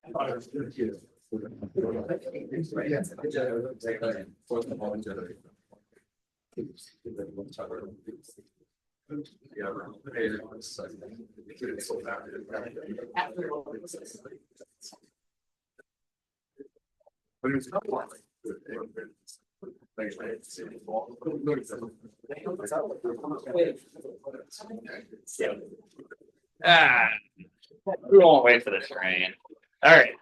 We won't wait for the train. All right.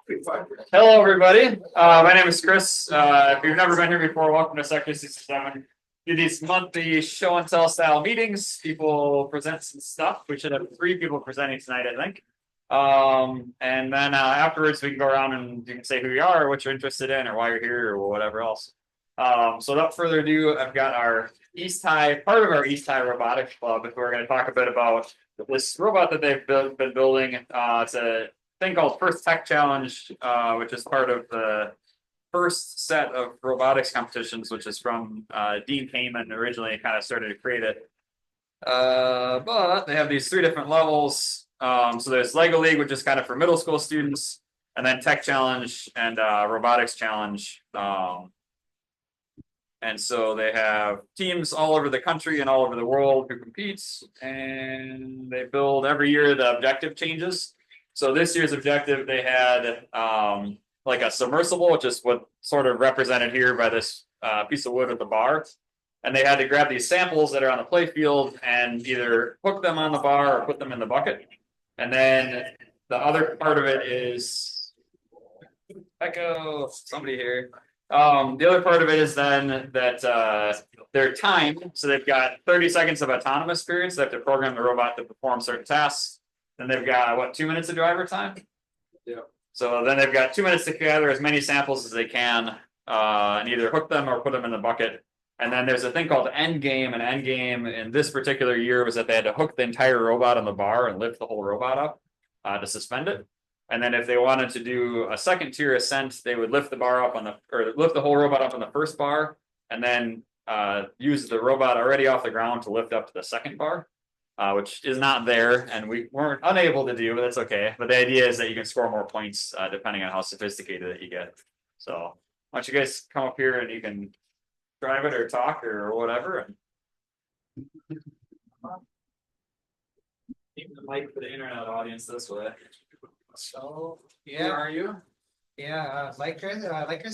Hello, everybody. My name is Chris. If you've never been here before, welcome to Sector 67. Do these monthly show and tell style meetings. People present some stuff. We should have 3 people presenting tonight, I think. And then afterwards, we can go around and you can say who you are, or what you're interested in, or why you're here, or whatever else. So without further ado, I've got our part of our East High Robotics Club. We're going to talk a bit about this robot that they've been building. It's a thing called First Tech Challenge, which is part of the first set of robotics competitions, which is from Dean Kamen originally kind of started to create it. But they have these 3 different levels. So there's Lego League, which is kind of for middle school students, and then Tech Challenge and Robotics Challenge. And so they have teams all over the country and all over the world who compete, and they build every year. The objective changes. So this year's objective, they had like a submersible, which is what sort of represented here by this piece of wood with the bar. And they had to grab these samples that are on the play field and either hook them on the bar or put them in the bucket. And then the other part of it is, echo, somebody here. The other part of it is then that they're timed. So they've got 30 seconds of autonomous period. So they have to program the robot to perform certain tasks. Then they've got, 2 minutes of driver time? Yeah. So then they've got 2 minutes to gather as many samples as they can and either hook them or put them in the bucket. And then there's a thing called end game. And end game in this particular year was that they had to hook the entire robot on the bar and lift the whole robot up to suspend it. And then if they wanted to do a second tier ascent, they would lift the bar up lift the whole robot up on the first bar, and then use the robot already off the ground to lift up to the second bar, which is not there, and we weren't unable to do, but that's okay. But the idea is that you can score more points depending on how sophisticated that you get. So why don't you guys come up here and you can drive it or talk or whatever. Keep the mic for the internet audience this way. So yeah, who are you? Yeah, like Chris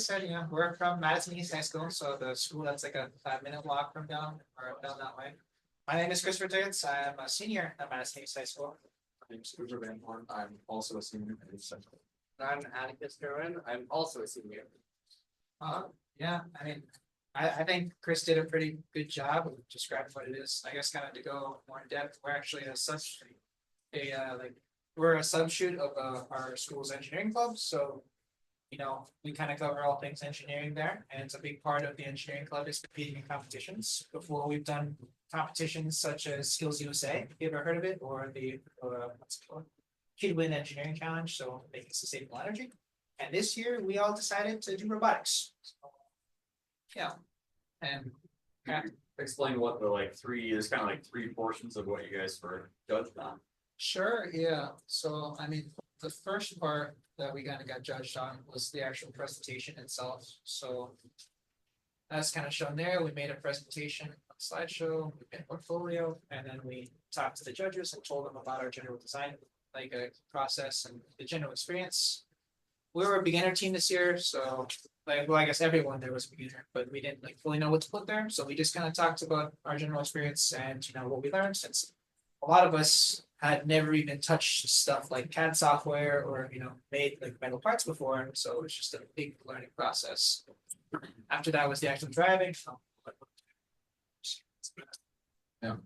said, we're from Madison East High School, so the school that's like a 5-minute walk from down that way. My name is Christopher Tiggins. I'm a senior at Madison East High School. My name is Cooper Van Horn. I'm also a senior at East High School. I'm Atticus. I'm also a senior. Yeah, I think Chris did a pretty good job of describing what it is. I guess kind of to go more in depth, we're actually we're a subshoot of our school's engineering club. So, we kind of cover all things engineering there. And it's a big part of the engineering club is competing in competitions. Before we've done competitions such as Skills USA, if you ever heard of it, or the what's it called? Kid Win Engineering Challenge, so making sustainable energy. And this year we all decided to do robotics. So, yeah. And Explain what the there's kind of 3 portions of what you guys were judged on. Sure, yeah. So the first part that we kind of got judged on was the actual presentation itself. So as kind of shown there, we made a presentation, a slideshow, we made a portfolio, and then we talked to the judges and told them about our general design, process and the general experience. We were a beginner team this year, so I guess everyone there was a beginner, but we didn't fully know what to put there. So we just kind of talked about our general experience and what we learned, since a lot of us had never even touched stuff like CAD software or made metal parts before. So it was just a big learning process. After that was the actual driving. Yeah.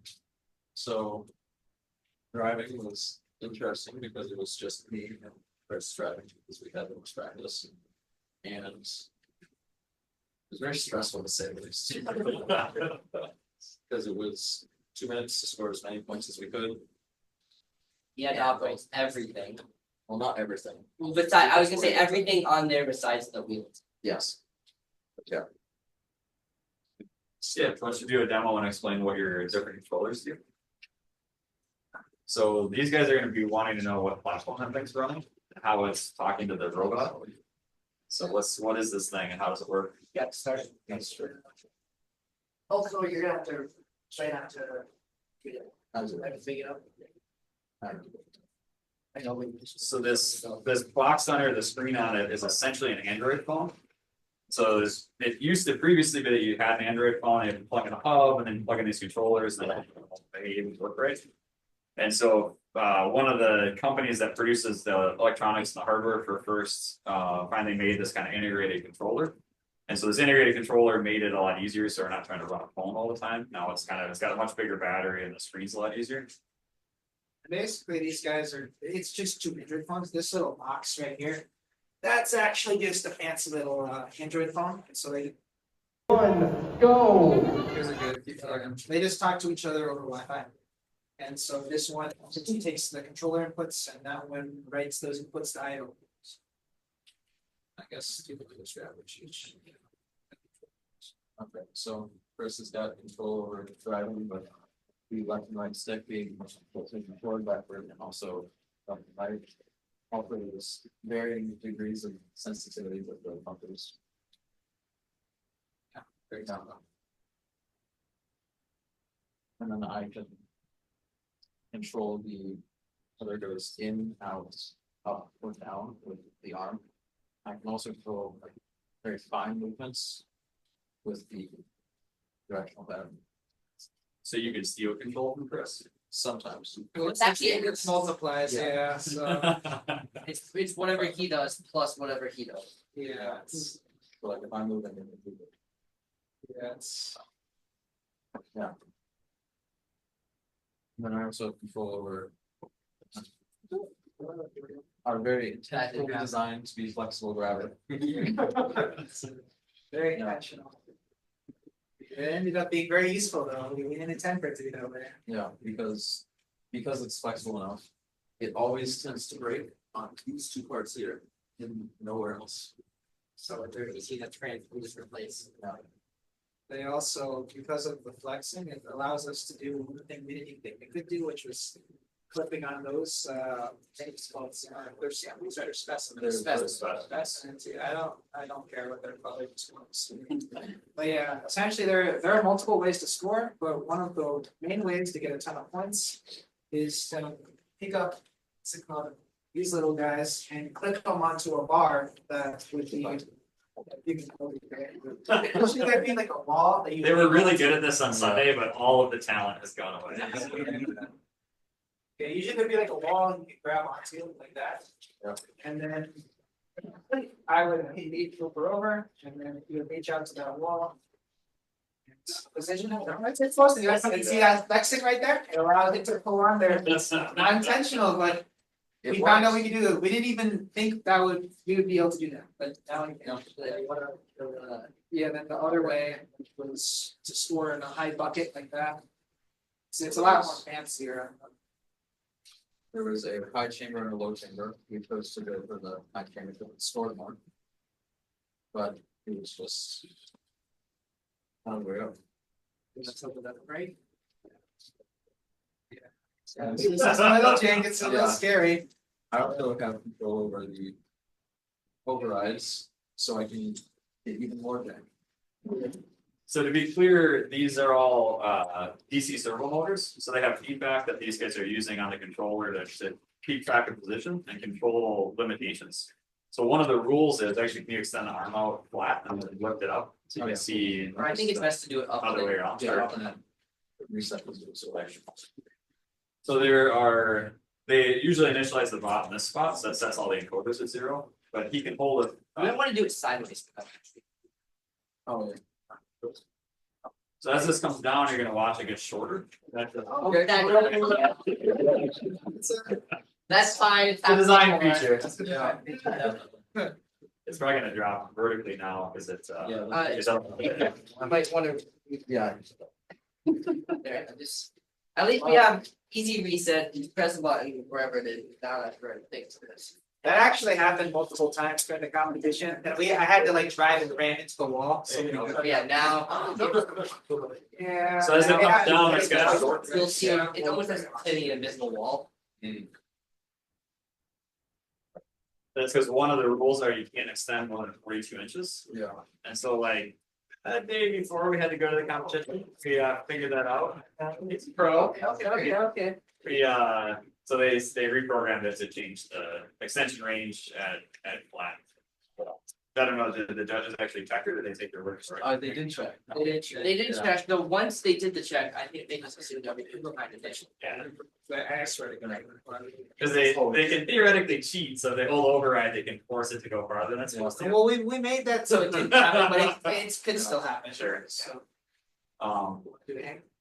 So driving was interesting because it was just me and Chris driving because we had the most practice. And it was very stressful to say the least. Because it was 2 minutes to score as many points as we could. He had to operate everything. Well, not everything. Well, besides, I was gonna say everything on there besides the wheels. Yes. Yeah. Yeah, why don't you do a demo and explain what your different controllers do? So these guys are going to be wanting to know what platform that thing's running. how it's talking to the robot. So what is this thing and how does it work? Yeah, start. Also, you're gonna have to try not to. I figure it out. I know. So this box under the screen on it is essentially an Android phone. So it used to previously be that you had an Android phone, you had to plug in a hub and then plug in these controllers and then they would work right. And so one of the companies that produces the electronics and the hardware for first finally made this kind of integrated controller. And so this integrated controller made it a lot easier, so we're not trying to run a phone all the time. Now it's got a much bigger battery and the screen's a lot easier. Basically, these guys it's just 2 Android phones. This little box right here, that's actually just a fancy little Android phone. And so they. Go! Here's a good. They just talk to each other over Wi-Fi. And so this one takes the controller inputs and that one writes those inputs to IO. I guess typically this average each. Okay, so Chris has got control over driving, but the left and right stick being forward, backward, and also right. Offers varying degrees of sensitivity with the bumpers. Yeah, very down. And then I can control whether it goes in, out, up, or down with the arm. I can also control like very fine movements with the directional pattern. So you can steal control from Chris. Sometimes. Well, It's actually- it multiplies, Yeah. yeah, so, It's whatever he does plus whatever he does. yeah, it's, So like if I move, then it move. yeah, it's. Yeah. And then I also have control over are very intentionally designed to be flexible gravity. Very Yeah. intentional. It ended up being very useful though, we didn't intend for it to be that way. Yeah, because it's flexible enough, it always tends to break on these two parts here and nowhere else. So they're easy to replace. Yeah. They also, because of the flexing, it allows us to do one thing we didn't even think we could do, which was clipping on those things called they're samples that are specimens. Specimens, yeah, I don't care what they're called, I just want to see. But yeah, essentially there are multiple ways to score, but one of the main ways to get a ton of points is to pick up what's it called, these little guys and clip them onto a bar that would be. You can totally usually there'd be like a wall that you. They were really good at this on Sunday, but all of the talent has gone away. Okay, usually there'd be like a wall and you can grab onto like that. Yeah. And then I would lead Cooper over and then you would reach out to that wall. Position, that's it's supposed to do. You see that flexing right there? It allows it to pull on there. That's not. Not intentional, but we found out we could do it. We didn't even think we would be able to do that, but now we can. Yeah, then the other way was to store in a high bucket like that. So it's a lot more fancier. There was a high chamber and a low chamber. We chose to go for the high chamber to store more. But it was just. On the way up. Let's open that right. Yeah. It's a little jank, it's a little Yeah. scary. I also have control over the overrides, so I can get even more jank. So to be clear, these are all DC servo motors, so they have feedback that these guys are using on the controller to keep track of position and control limitations. So one of the rules is actually can you extend the arm out flat and then lift it up so you can see. Or I think it's best to do it up. Other way around. Yeah, and then reset the selection. So they usually initialize the bot in this spot, so that sets all the encoders at 0, but he can hold it. We don't want to do it sideways. Oh, yeah. So as this comes down, you're gonna watch it get shorter. That's Okay. That's fine. It's a design feature. That's the design feature. It's probably gonna drop vertically now because it's Yeah. it's up. I might want to. Yeah. There, at least we have easy reset. You press the button wherever it is. Now that's where it thinks it is. That actually happened multiple times during the competition, and I had to like drive and ran into the wall, so. Oh, yeah, now. Yeah. So as it comes down, it's gonna short. You'll see, it's almost like hitting an invisible wall. That's because one of the rules are you can't extend more than 42 inches. Yeah. And so like, that day before we had to go to the competition, we figured that out. It's pro. Okay. We so they reprogrammed it to change the extension range at flat. I don't know, did the judges actually check or did they take their word for it? They did check. They didn't check, though, once they did the check, I think they just assumed everything was kind of finished. Yeah, I swear to God. because they can theoretically cheat, so if they hold override, they can force it to go farther than it's supposed to. Well, we made that so it didn't happen, but it could still happen. Sure. So.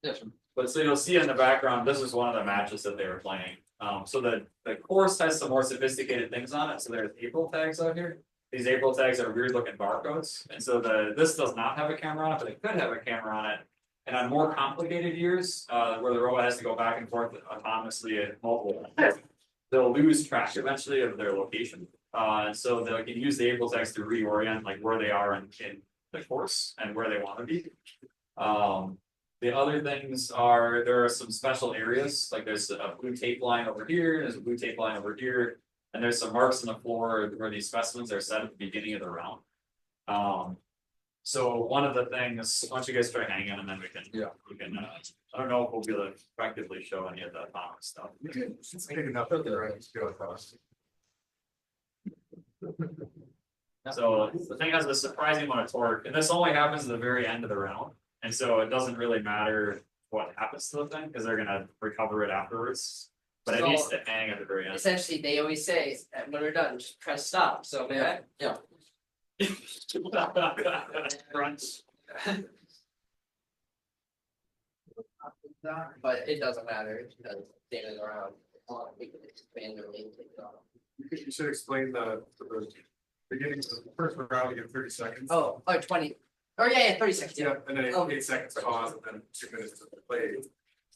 Yes. But so you'll see in the background, this is one of the matches that they were playing. So the course has some more sophisticated things on it, so there's April tags out here. These April tags are weird looking barcodes, and so this does not have a camera on it, but it could have a camera on it. And on more complicated years, where the robot has to go back and forth autonomously at multiple times, they'll lose track eventually of their location. And so they can use the April tags to reorient like where they are in the course and where they want to be. The other things are there are some special areas, like there's a blue tape line over here, there's a blue tape line over here. And there's some marks on the floor where these specimens are set at the beginning of the round. So one of the things, why don't you guys try hanging and then we can, I don't know if we'll be able to effectively show any of the atomic stuff. It's big enough that they're right to go across. So the thing has a surprising amount of torque, and this only happens at the very end of the round. And so it doesn't really matter what happens to the thing, because they're gonna recover it afterwards. But it needs to hang at the very end. Essentially, they always say, when we're done, just press stop, so man. Yeah. Runs. But it doesn't matter, because standing around, we can expand their lane, take it off. You should explain the beginning of the first round, you get 30 seconds. Oh, 20, or yeah, 30 seconds, yeah. Yeah, and then Oh. 8 seconds pause, and then 2 minutes to play.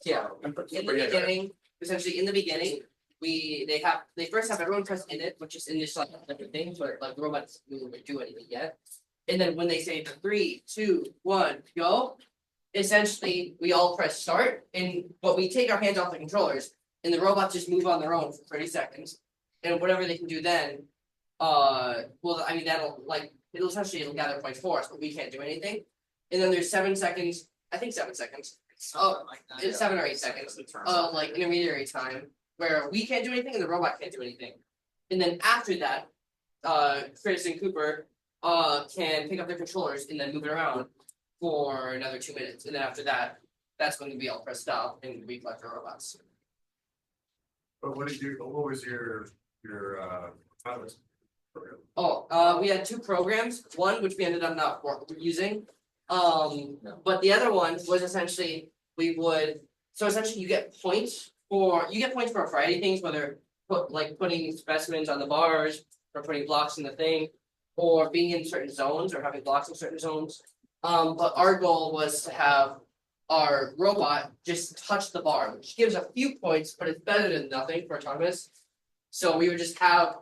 Yeah, in the beginning, essentially in the beginning, they first have everyone press init, which is initial like the thing, but like the robots wouldn't do anything yet. And then when they say 3, 2, 1, go, essentially we all press start but we take our hands off the controllers and the robots just move on their own for 30 seconds. And whatever they can do then, well, I mean, it'll essentially gather points for us, but we can't do anything. And then there's 7 seconds, I think 7 seconds. It's 7 or 8 seconds of like intermediary time where we can't do anything and the robot can't do anything. And then after that, Chris and Cooper can pick up their controllers and then move it around for another 2 minutes. And then after that, that's when we all press stop and we collect the robots. But what was your autonomous program? We had 2 programs, one which we ended up not using. But the other one was essentially essentially you get points for a variety of things, whether putting specimens on the bars or putting blocks in the thing, or being in certain zones or having blocks in certain zones. But our goal was to have our robot just touch the bar, which gives a few points, but it's better than nothing for autonomous. So we would just have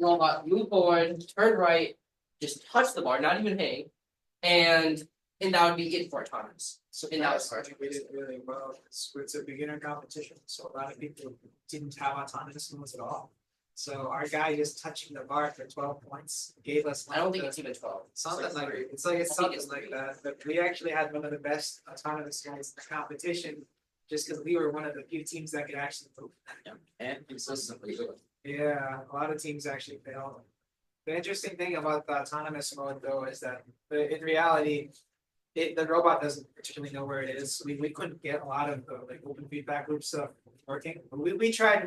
robot move forward, turn right, just touch the bar, not even hang, and that would be it for autonomous. So And that was we did really well. It's a beginner competition, so a lot of people didn't have autonomous moves at all. So our guy just touching the bar for 12 points gave us. I don't think it's even 12. Something like it's something like that. But we actually had one of the best autonomous guys in the competition, just because we were one of the few teams that could actually move. And consistently. Yeah, a lot of teams actually failed. The interesting thing about the autonomous mode, though, is that in reality, the robot doesn't particularly know where it is. We couldn't get a lot of like open feedback loop stuff working. We tried,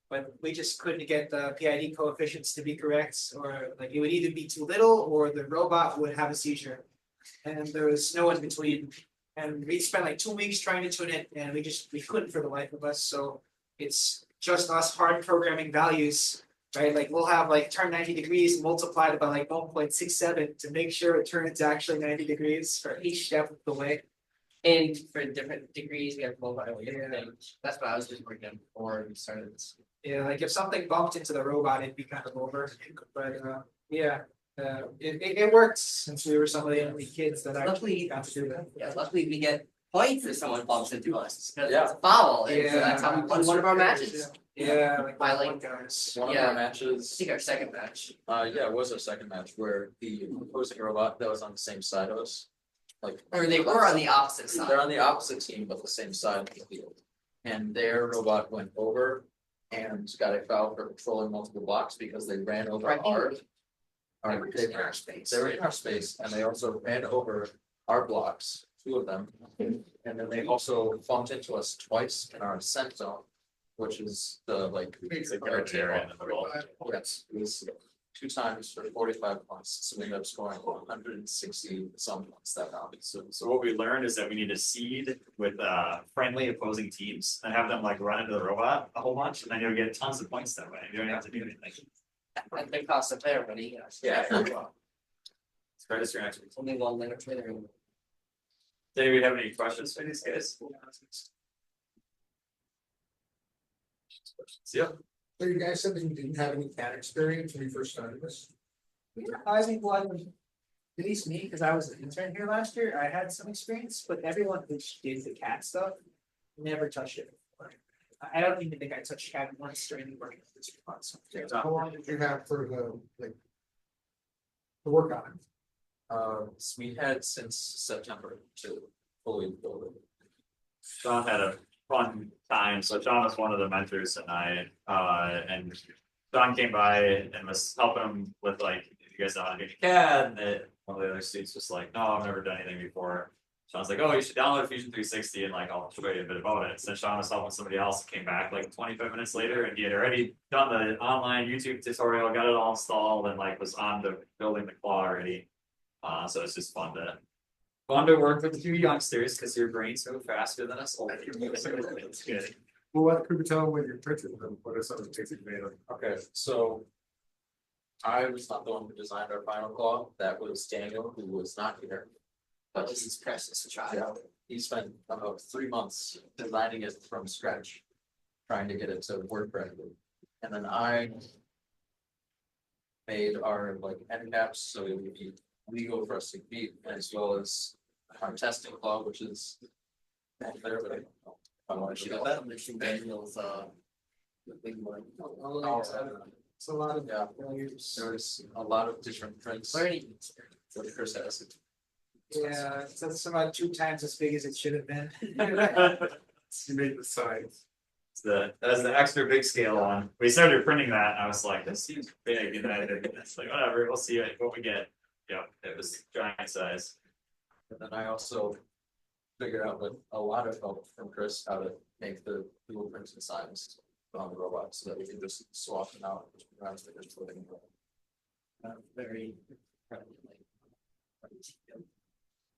but we just couldn't get the PID coefficients to be correct, or like it would either be too little or the robot would have a seizure, and there was no in between. And we spent like 2 weeks trying to tune it, and we couldn't for the life of us. So it's just us hard programming values. Right, like we'll have like turn 90 degrees multiplied by like 1.67 to make sure it turns actually 90 degrees for each step of the way. And for different degrees, we have mobile things. That's what I was just working on before we started this. Yeah, like if something bumped into the robot, it'd be kind of over. But it worked since we were some of the only kids that actually got to do that. Yeah, luckily we get points if someone bumps into us. Because Yeah. it's a foul. And Yeah. that's how we won one of our matches. Yeah, like By, one like, guys. One of Yeah. our I matches, think our second match. yeah, it was our second match where the opposing robot that was on the same side of us. Like. Or they were on the opposite side. They're on the opposite team, but the same side of the field. And their robot went over and got a foul for controlling multiple blocks because they ran over Right. our. They were in our space. They were in our space and they also ran over our blocks, two of them. And then they also bumped into us twice in our ascent zone, which is the like. It's like the area in the middle. Yes, it was 2 times for 45 points, so we ended up scoring 160 some points that round. So what we learned is that we need to seed with friendly opposing teams and have them like run into the robot a whole bunch, and then you'll get tons of points that way. You don't have to do anything. At the cost of everybody, yes. Yeah. Start us your next week. Only one minute later. Does anybody have any questions for these guys? Yeah. So you guys said that you didn't have any cat experience when you first started this? I think one, at least me, because I was an intern here last year, I had some experience, but everyone who did the cat stuff never touched it before. I don't even think I touched cat once during the work of this month. How long did you have for the, like, to work on it? We had since September to fully build it. John had a fun time. So John was one of the mentors and and John came by and was helping him with like, if you guys know how to do CAD, and one of the other students was like, no, I've never done anything before. Sean's like, oh, you should download Fusion 360 and like I'll show you a bit about it. So Sean was helping somebody else, came back like 25 minutes later and he had already done the online YouTube tutorial, got it all installed and like was on to building the claw already. So it's just fun to work with you youngsters because your brains move faster than us old people. It's good. Well, what could we tell when you're printing them? What are some of the things you made of? Okay, so. I was not the one who designed our final claw, that was Daniel, who was not here. But this is precious child. Yeah, he spent about 3 months designing it from scratch, trying to get it to work correctly. And then I made our like end caps, so it would be legal for us to compete, as well as our testing claw, which is back there, but I don't know if I want to show that. Daniel's the big one. It's a lot of Yeah. values. There's a lot of different prints. Learning. What Chris has. Yeah, it's about 2 times as big as it should have been. You made the signs. That's the extra big scale one. We started printing that and I was like, this seems big, and then it's like, whatever, we'll see what we get. Yeah, it was giant size. And then I also figured out with a lot of help from Chris how to make the blueprints and signs on the robot so that we can just swap them out. Rather than just putting them. Very.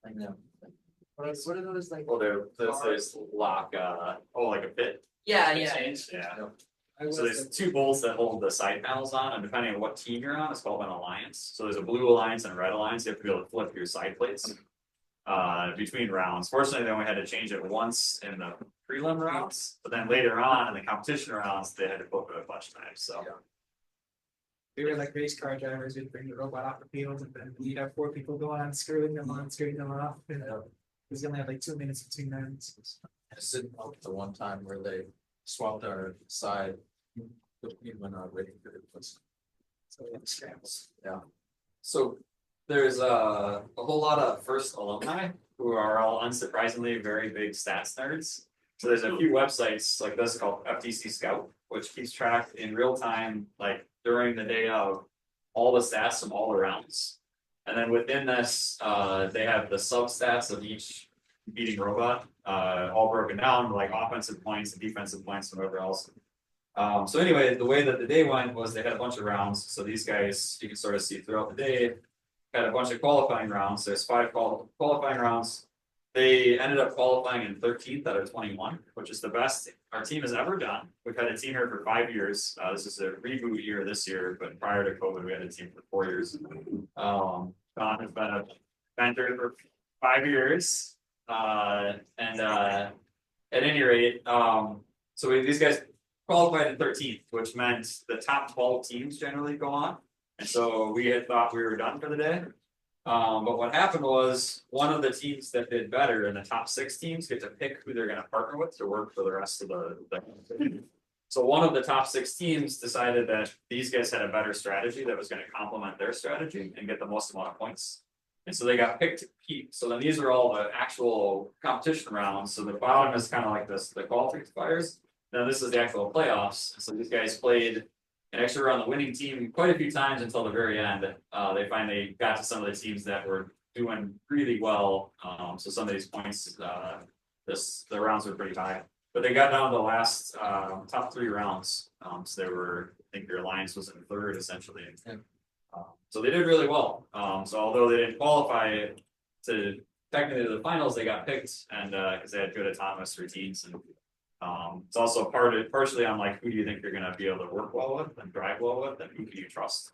I know. What are those like? Well, there's lock, like a pit. Yeah, Pit yeah. change, yeah. I was So there's 2 bolts that hold the side panels on, and depending on what team you're on, it's called an alliance. So there's a blue alliance and a red alliance. You have to be able to flip your side plates between rounds. Fortunately, they only had to change it once in the prelim rounds, but then later on in the competition rounds, they had to flip it a bunch of times. So We were like race car drivers, we'd bring the robot off the field and then we'd have 4 people go on, screwing them on, screwing them off. And we only have like 2 minutes between rounds. I just didn't know the one time where they swapped our side. When I was waiting for it was. So we have scrambles. So there's a whole lot of first alumni who are all unsurprisingly very big stats nerds. So there's a few websites like this called FTC Scout, which keeps track in real time, like during the day of all the stats from all the rounds. And then within this, they have the substats of each beating robot, all broken down, like offensive points and defensive points and whatever else. So anyway, the way that the day went was they had a bunch of rounds. So these guys, you can sort of see throughout the day, had a bunch of qualifying rounds. There's 5 qualifying rounds. They ended up qualifying in 13th out of 21, which is the best our team has ever done. We've had a team here for 5 years. This is a reboot year this year, but prior to COVID, we had a team for 4 years. John has been a mentor for 5 years. At any rate, so these guys qualified in 13th, which meant the top 12 teams generally go on. And so we had thought we were done for the day. But what happened was one of the teams that did better in the top 6 teams get to pick who they're going to partner with to work for the rest of the So one of the top 6 teams decided that these guys had a better strategy that was gonna complement their strategy and get the most amount of points. And so they got picked to compete, so then these are all the actual competition rounds, so the bottom is kind of like this, the qualifiers. Now this is the actual playoffs, so these guys played and actually were on the winning team quite a few times until the very end. They finally got to some of the teams that were doing really well, so some of these points, the rounds were pretty high. But they got down to the last top 3 rounds. So they were, I think their alliance was in 3rd essentially. So they did really well. So although they didn't qualify to technically the finals, they got picked and because they had good autonomous routines and it's also partially on like who do you think you're gonna be able to work well with and drive well with and who can you trust.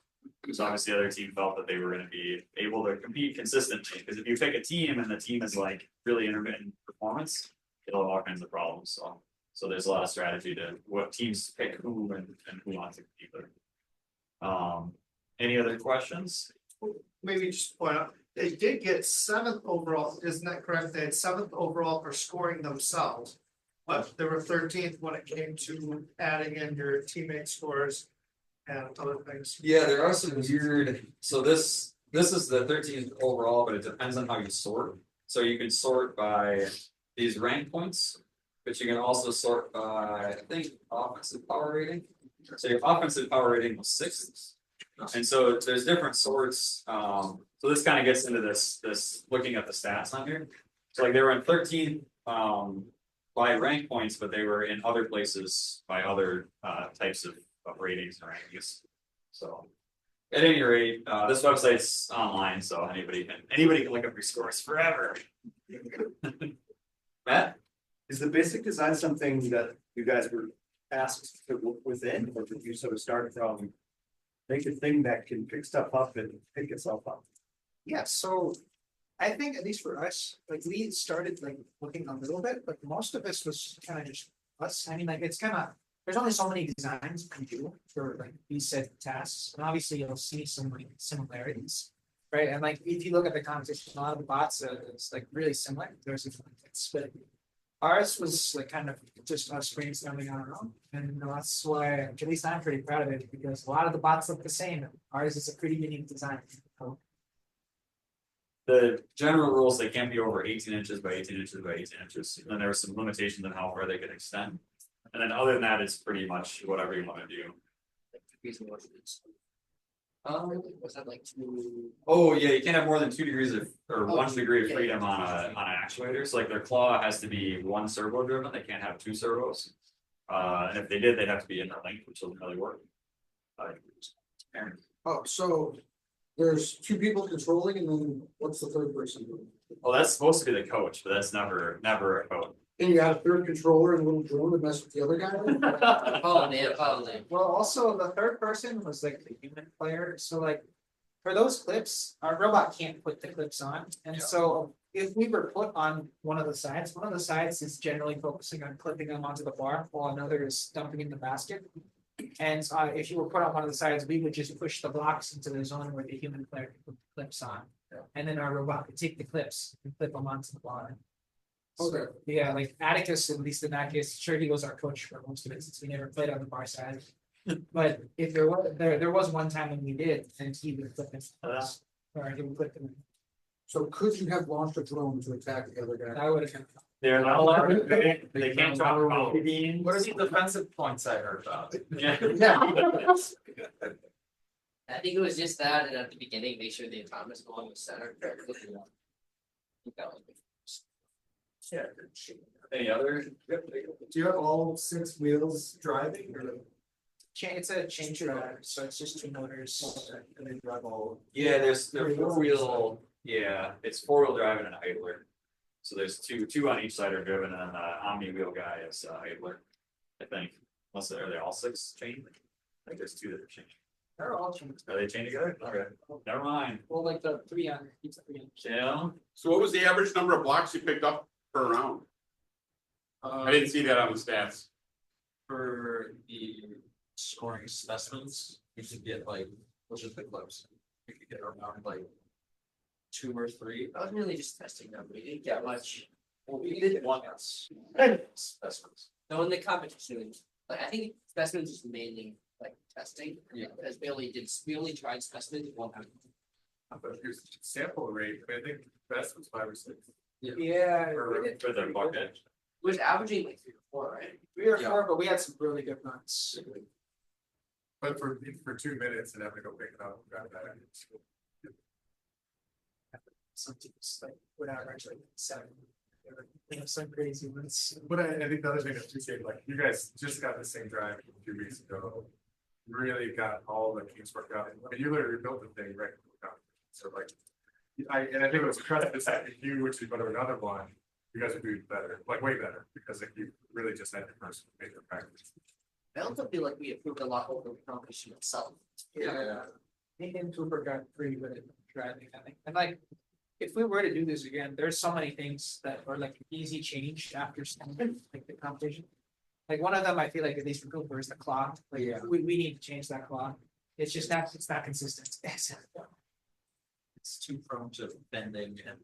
So obviously the other team felt that they were gonna be able to compete consistently, because if you pick a team and the team is like really intermittent performance, it'll have all kinds of problems, so there's a lot of strategy to what teams pick who and who wants to compete with. Any other questions? Maybe just point out, they did get 7th overall, isn't that correct? They had 7th overall for scoring themselves. But they were 13th when it came to adding in your teammate scores and other things. Yeah, there are some weird, so this is the 13th overall, but it depends on how you sort. So you can sort by these rank points, but you can also sort by, I think, offensive power rating. So your offensive power rating was 6th. And so there's different sorts, so this kind of gets into this looking at the stats on here. So like they were in 13th, by rank points, but they were in other places by other types of ratings and rankings. So at any rate, this website's online, so anybody can look up your scores forever. Matt? Is the basic design something that you guys were asked to work within, or did you sort of start from make a thing that can pick stuff up and pick itself up? Yeah, so I think at least for us, like we started like looking a little bit, but most of this was kind of just us. I mean, like it's kind of, there's only so many designs you can do for like these set tasks. And obviously you'll see some like similarities, right? And like if you look at the competition, a lot of the bots, it's like really similar. There's a split. Ours was like kind of just us brainstorming on our own. And that's why, at least I'm pretty proud of it, because a lot of the bots look the same. Ours is a pretty unique design. The general rules, they can't be over 18 inches by 18 inches by 18 inches. And then there are some limitations on how far they can extend. And then other than that, it's pretty much whatever you want to do. Was that like 2? Oh yeah, you can't have more than 2 degrees of or Oh, 1 degree of yeah, freedom yeah. on an actuator. So like their claw has to be 1 servo driven. They can't have 2 servos. And if they did, they'd have to be interlinked, which doesn't really work. Aaron. Oh, so there's 2 people controlling, and then what's the 3rd person doing? Well, that's supposed to be the coach, but that's never a coach. And you got a 3rd controller and a little drone to mess with the other guy? Probably. Well, also the 3rd person was like the human player. So like for those clips, our robot can't put the clips on. And so if we were put on one of the sides is generally focusing on clipping them onto the bar, while another is dumping in the basket. And if you were put on one of the sides, we would just push the blocks into the zone where the human player could put the clips on. And then our robot could take the clips and clip them onto the bar. Okay. Yeah, like Atticus, at least in that case, sure he was our coach for most of it since we never played on the bar side. But if there was one time when we did, and he would flip it, or he would flip them. So could you have launched a drone to attack the other guy? I would have. They're not allowed. They can't talk about being. What are the defensive points I heard about? Yeah. I think it was just that, and at the beginning, make sure the autonomous along the center. Yeah. Any other? Do you have all 6 wheels driving, or It's a change drive, so it's just 2 motors. and they drive all? Yeah, they're 4-wheel. Yeah, it's 4-wheel drive and an idler. So there's two on each side are driven, and the omni wheel guy is idler. I think, unless are they all 6 chained? I think there's 2 that are chained. They're all changed. Are they chained together? Okay, never mind. Well, like the 3 on each 3 on. Yeah. So what was the average number of blocks you picked up per round? I didn't see that on the stats. For the scoring specimens, you should get like, what's just the clips? You could get around like 2 or 3. I was really just testing them. We didn't get much. Well, we did one specimens. No, in the competition, Like, I think specimens is mainly like testing, Yeah. because we only tried specimens one time. But here's sample rate, I think best was 5 or 6. Yeah, For the bucket. It was averaging like 3 or 4, right? 3 or 4, but we had some really good runs. But for 2 minutes and having to go pick it up, grab that. Some teams like whatever, actually 7. They have some crazy ones. But I think the other thing that you said, like, you guys just got the same drive a few weeks ago. Really got all the kinks worked out, and you literally built the thing right. So like, I think it was credit to that you, which is but another one, you guys are doing better, like way better, because like you really just had your first major practice. I also feel like we improved a lot over the competition itself. Yeah. Me and Cooper got pretty good at driving, I think, and like. If we were to do this again, there's so many things that are like easy change after something, like the competition. Like one of them, I feel like at least for Cooper is the clock, like we need to change that clock. It's just not, it's not consistent. It's too prone to bending and.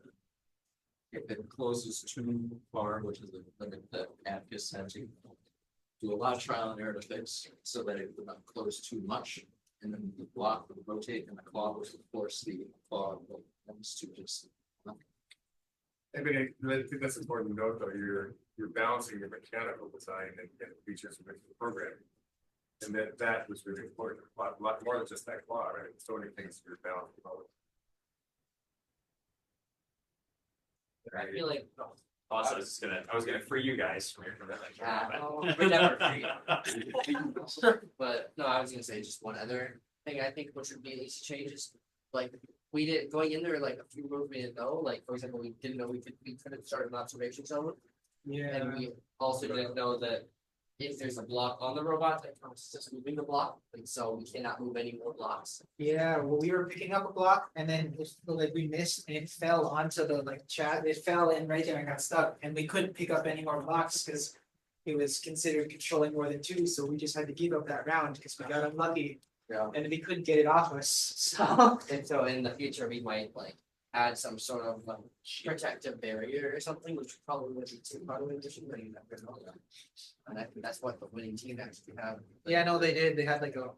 If it closes too far, which is the limit that Atticus had to. Do a lot of trial and error to fix, so that it would not close too much. And then the block would rotate and the claw would force the claw to just. I mean, I think that's important to note, though, you're balancing your mechanical design and features of the program. And that was really important, a lot more than just that claw, right? So many things you're balancing. I feel like. Also, I was gonna free you guys from your We're never free. But no, I was gonna say just one other thing I think which would be easy changes. Like we did going in there, like a few moves we didn't know, like for example, we didn't know we couldn't start an observation zone. Yeah. And we also didn't know that if there's a block on the robot that counts as moving the block, like so we cannot move any more blocks. Yeah, well, we were picking up a block and then it, like we missed and it fell onto the like chat, it fell in right there and got stuck and we couldn't pick up any more blocks because. It was considered controlling more than 2, so we just had to give up that round because we got unlucky. Yeah. And we couldn't get it off us, so. And so in the future, we might like add some sort of protective barrier or something, which probably would be too part of the addition, but you never know that. And I think that's what the winning team actually have. Yeah, no, they did, they had like a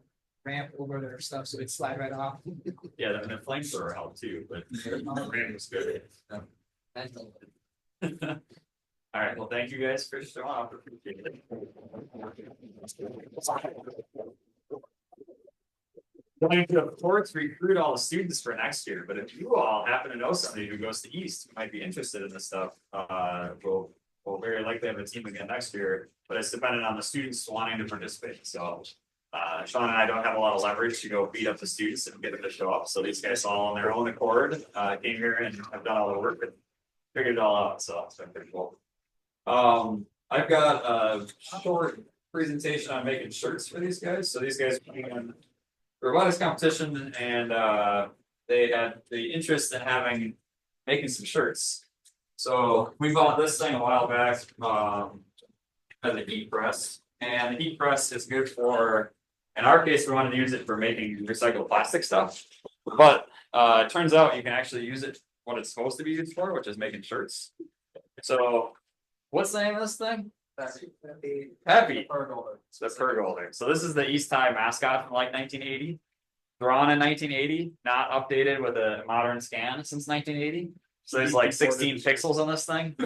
ramp over their stuff, so it'd slide right off. Yeah, and the flamethrower helped too, but the program was good. All right, well, thank you guys for showing up. Appreciate it. Going to, of course, recruit all the students for next year, but if you all happen to know somebody who goes to East who might be interested in this stuff, we'll very likely have a team again next year, but it's dependent on the students wanting to participate, so. Sean and I don't have a lot of leverage to go beat up the students and get them to show up, so these guys all on their own accord, came here and have done all the work and figured it all out, so it's been pretty cool. I've got a short presentation on making shirts for these guys. So these guys came in robotics competition and they had the interest in making some shirts. So we bought this thing a while back as a heat press. And the heat press is good for, in our case, we wanted to use it for making recycled plastic stuff. But it turns out you can actually use it what it's supposed to be used for, which is making shirts. So what's the name of this thing? Happy. It's the Pergolder. So this is the East High mascot from like 1980. Drawn in 1980, not updated with a modern scan since 1980. So there's like 16 pixels on this thing.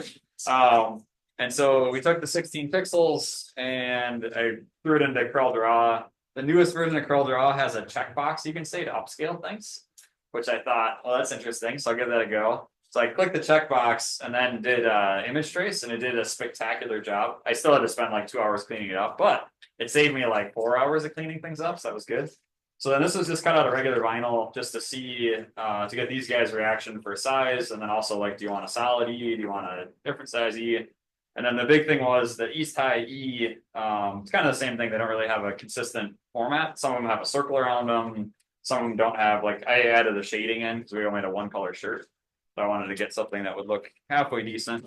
And so we took the 16 pixels and I threw it into CorelDRAW. The newest version of CorelDRAW has a checkbox you can say to upscale things, which I thought, well, that's interesting. So I'll give that a go. So I clicked the checkbox and then did image trace and it did a spectacular job. I still had to spend like 2 hours cleaning it up, but it saved me like 4 hours of cleaning things up. So that was good. So then this was just cut out of regular vinyl just to see, to get these guys' reaction for size. And then also like, do you want a solid E? Do you want a different size E? And then the big thing was the East High E, it's kind of the same thing. They don't really have a consistent format. Some of them have a circle around them. Some of them don't have, like I added the shading in because we only had a 1 color shirt. So I wanted to get something that would look halfway decent.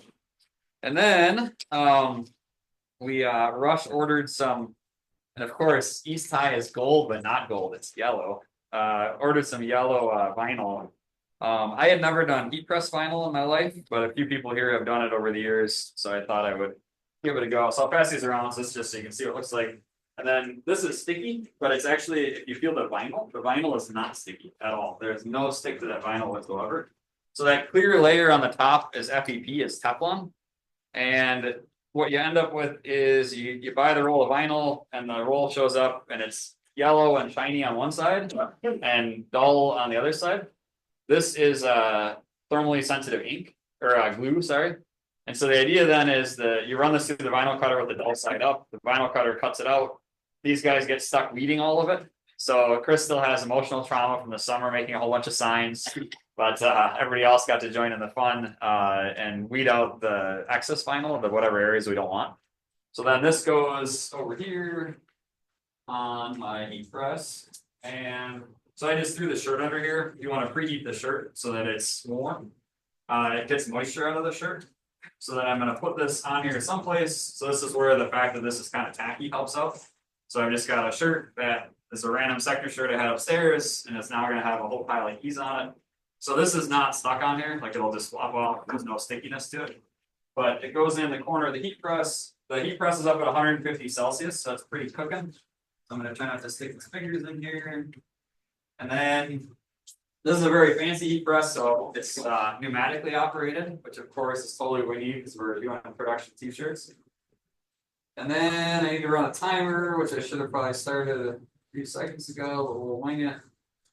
And then we rush ordered some, and of course, East High is gold, but not gold, it's yellow. Ordered some yellow vinyl. I had never done heat press vinyl in my life, but a few people here have done it over the years. So I thought I would give it a go. So I'll pass these around, so this is just so you can see what it looks like. And then this is sticky, but it's actually, if you feel the vinyl is not sticky at all. There's no stick to that vinyl whatsoever. So that clear layer on the top is FEP, is Teflon. And what you end up with is you buy the roll of vinyl and the roll shows up and it's yellow and shiny on one side and dull on the other side. This is thermally sensitive ink or glue, sorry. And so the idea then is that you run this through the vinyl cutter with the dull side up. The vinyl cutter cuts it out. These guys get stuck weeding all of it. So Chris still has emotional trauma from the summer making a whole bunch of signs, but everybody else got to join in the fun and weed out the excess vinyl, the whatever areas we don't want. So then this goes over here on my heat press. And so I just threw the shirt under here. You want to preheat the shirt so that it's warm. It gets moisture out of the shirt. So then I'm going to put this on here someplace. So this is where the fact that this is kind of tacky helps out. So I've just got a shirt that is a random sector shirt I had upstairs, and it's now going to have a whole pile of keys on it. So this is not stuck on here, like it'll just flop off. There's no stickiness to it. But it goes in the corner of the heat press. The heat press is up at 150 Celsius, so it's pretty cooking. So I'm going to try not to stick my fingers in here. And then this is a very fancy heat press, so it's pneumatically operated, which of course is totally what we need because we're doing production t-shirts. And then I need to run a timer, which I should have probably started a few seconds ago, but we'll wing it.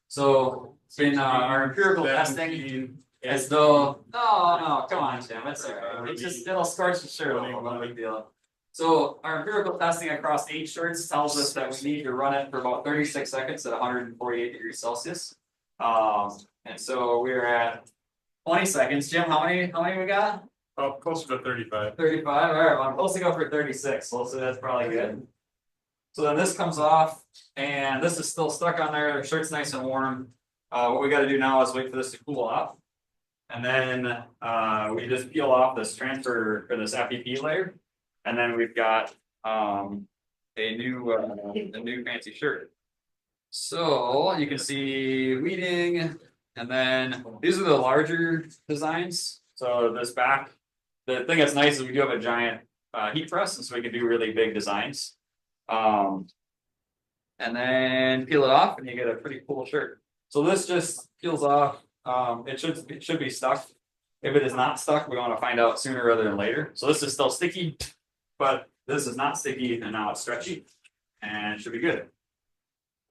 So in our empirical testing, as though no, come on, Jim, it's all right. It'll scorch the shirt, no big deal. So our empirical testing across 8 shirts tells us that we need to run it for about 36 seconds at 148 degrees Celsius. And so we're at 20 seconds. Jim, how many we got? Oh, closer to 35. 35. All right, well, I'm supposed to go for 36, so that's probably good. So then this comes off, and this is still stuck on there. The shirt's nice and warm. What we got to do now is wait for this to cool off, and then we just peel off this transfer for this FEP layer, and then we've got a new fancy shirt. So you can see weeding, and then these are the larger designs. So this back, the thing that's nice is we do have a giant heat press, and so we can do really big designs. And then peel it off, and you get a pretty cool shirt. So this just peels off. It should be stuck. If it is not stuck, we want to find out sooner rather than later. So this is still sticky, but this is not sticky, and now it's stretchy, and it should be good.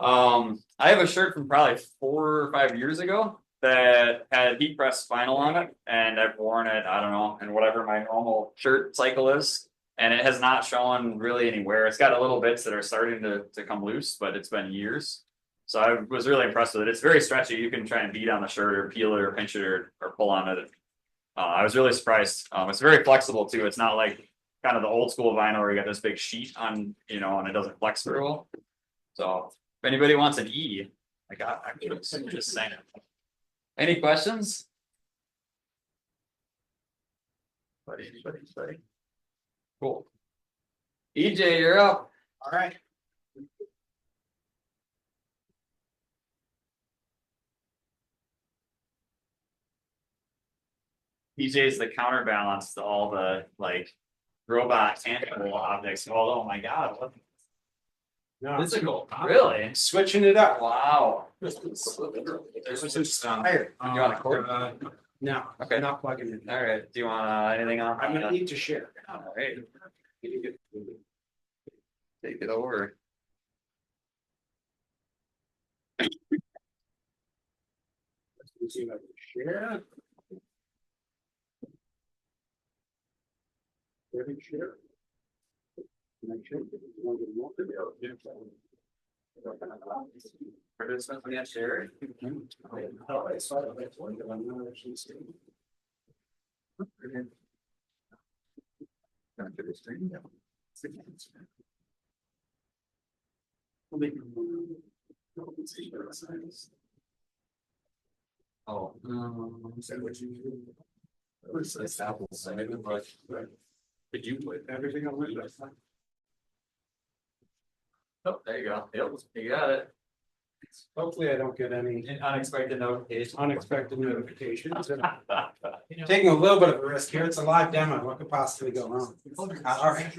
I have a shirt from probably 4 or 5 years ago that had heat press vinyl on it, and I've worn it, I don't know, and whatever my normal shirt cycle is, and it has not shown really any wear. It's got a little bits that are starting to come loose, but it's been years. So I was really impressed with it. It's very stretchy. You can try and beat on the shirt or peel it or pinch it or pull on it. I was really surprised. It's very flexible too. It's not like kind of the old school vinyl where you got this big sheet on, and it doesn't flex very well. So if anybody wants an E, I'm just saying it. Any questions? Buddy. Cool. EJ, you're up. All right. EJ is the counterbalance to all the robot tangible objects. Oh my God. What? No, Physical. Really? switching it up. Wow. There's Higher. You want a cord? No, Okay. not plugging it in. All right. Do you want anything on? I'm gonna need to share. All right. Take it over. Let's see if I can share. Ready to share? Can I share? Want to walk it out? Participants, we have shared. Oh, I saw it. That's one that I'm not actually seeing. Oh. Is that what you do? It's Apple side, but did you put everything on it? Oh, there you go. Yep, you got it. Hopefully I don't get any An unexpected notification. unexpected notifications. You know, Taking a little bit of a risk here. It's a live demo. What could possibly go wrong? All right.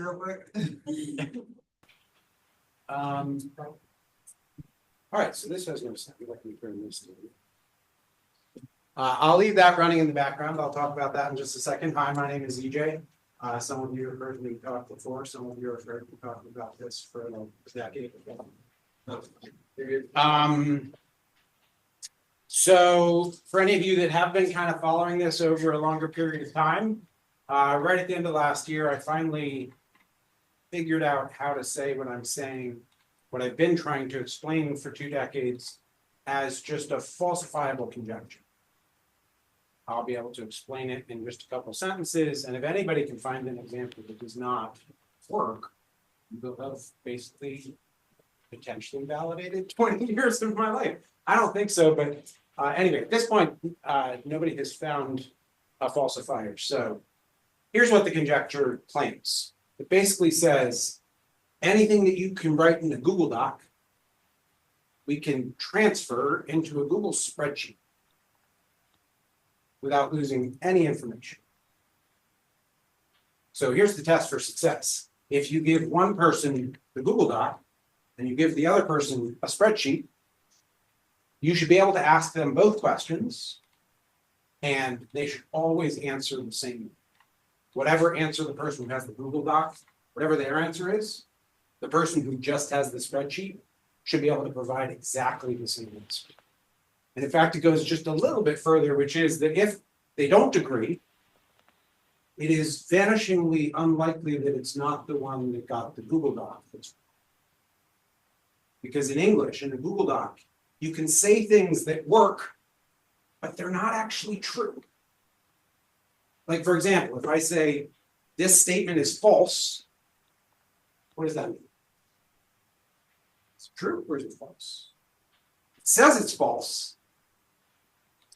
All right, so this has no sound. Let me turn this to. I'll leave that running in the background. I'll talk about that in just a second. Hi, my name is EJ. Some of you have heard me talk before. Some of you have heard me talk about this for a decade. So for any of you that have been kind of following this over a longer period of time, right at the end of last year, I finally figured out how to say what I'm saying, what I've been trying to explain for 2 decades as just a falsifiable conjecture. I'll be able to explain it in just a couple sentences, and if anybody can find an example that does not work, you'll have basically potentially validated 20 years of my life. I don't think so, but anyway, at this point, nobody has found a falsifier. So here's what the conjecture claims. It basically says anything that you can write in a Google Doc, we can transfer into a Google spreadsheet without losing any information. So here's the test for success. If you give one person the Google Doc and you give the other person a spreadsheet, you should be able to ask them both questions and they should always answer the same. Whatever answer the person who has the Google Doc, whatever their answer is, the person who just has the spreadsheet should be able to provide exactly the same answer. And in fact, it goes just a little bit further, which is that if they don't agree, it is vanishingly unlikely that it's not the one that got the Google Doc. Because in English, in a Google Doc, you can say things that work, but they're not actually true. Like, for example, if I say, this statement is false, what does that mean? Is it true or is it false? It says it's false.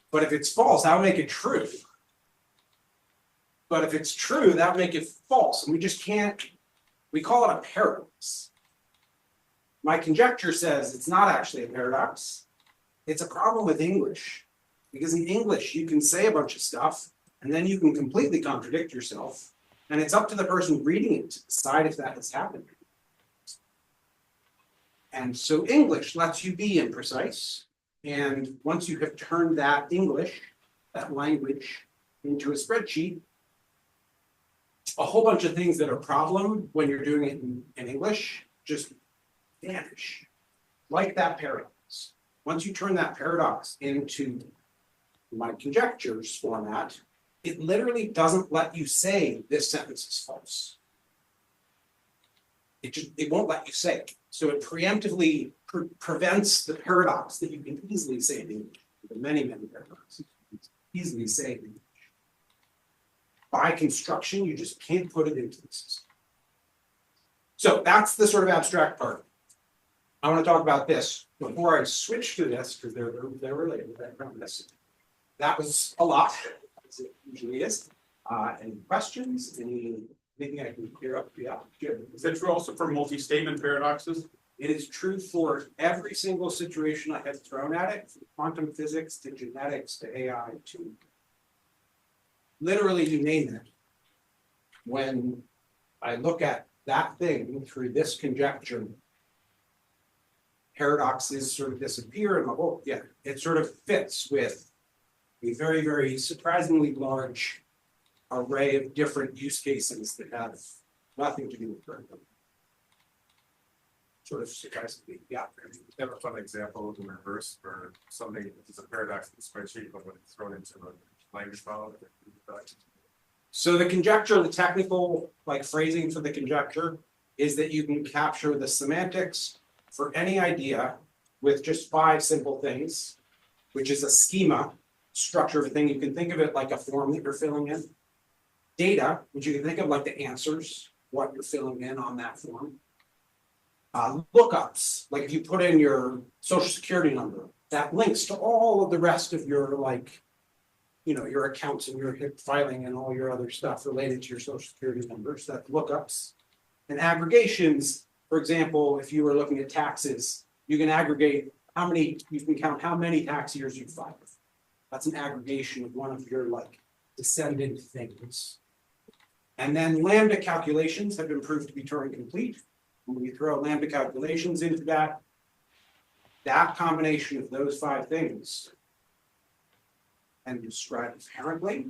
But if it's false, that would make it true. But if it's true, that would make it false. And we just can't, we call it a paradox. My conjecture says it's not actually a paradox. It's a problem with English. Because in English, you can say a bunch of stuff, and then you can completely contradict yourself. And it's up to the person reading it to decide if that has happened. And so English lets you be imprecise. And once you have turned that English, that language, into a spreadsheet, a whole bunch of things that are a problem when you're doing it in English just vanish. Like that paradox. Once you turn that paradox into my conjectures format, it literally doesn't let you say this sentence is false. It won't let you say it. So it preemptively prevents the paradox that you can easily say in English. There are many, many paradoxes you can easily say in English. By construction, you just can't put it into the system. So that's the sort of abstract part. I want to talk about this before I switch to this, because they're related. I promise. That was a lot, as it usually is. Any questions? Anything I can clear up? Yeah, good. Is that true also for multi-statement paradoxes? It is true for every single situation I have thrown at it, from quantum physics to genetics to AI to literally you name it. When I look at that thing through this conjecture, paradoxes sort of disappear and it sort of fits with a very, very surprisingly large array of different use cases that have nothing to do with curriculum. Sort of surprisingly, yeah. You have a fun example in reverse for something that is a paradox in the spreadsheet, but when it's thrown into a language model. So the conjecture, the technical phrasing for the conjecture is that you can capture the semantics for any idea with just 5 simple things, which is a schema, structure of a thing. You can think of it like a form that you're filling in. Data, which you can think of like the answers, what you're filling in on that form. Lookups, like if you put in your social security number, that links to all of the rest of your your accounts and your HIP filing and all your other stuff related to your social security numbers, that's lookups. And aggregations, for example, if you were looking at taxes, you can aggregate how many, you can count how many tax years you've filed. That's an aggregation of one of your like descendant things. And then lambda calculations have been proved to be Turing complete. When we throw lambda calculations into that, that combination of those 5 things and describe apparently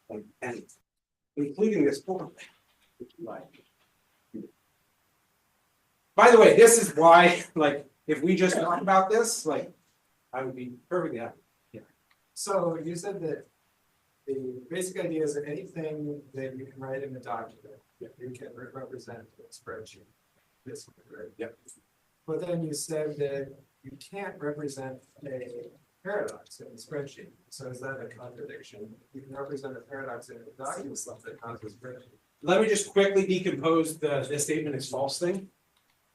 like anything, including this point. Like, by the way, this is why, like, if we just talk about this, like, I would be perfectly happy. So you said that the basic idea is that anything that you can write in a document, you can represent in a spreadsheet. This one, right? Yep. But then you said that you can't represent a paradox in a spreadsheet. So is that a contradiction? You can represent a paradox in a document stuff that causes spreadsheet. Let me just quickly decompose this statement is false thing.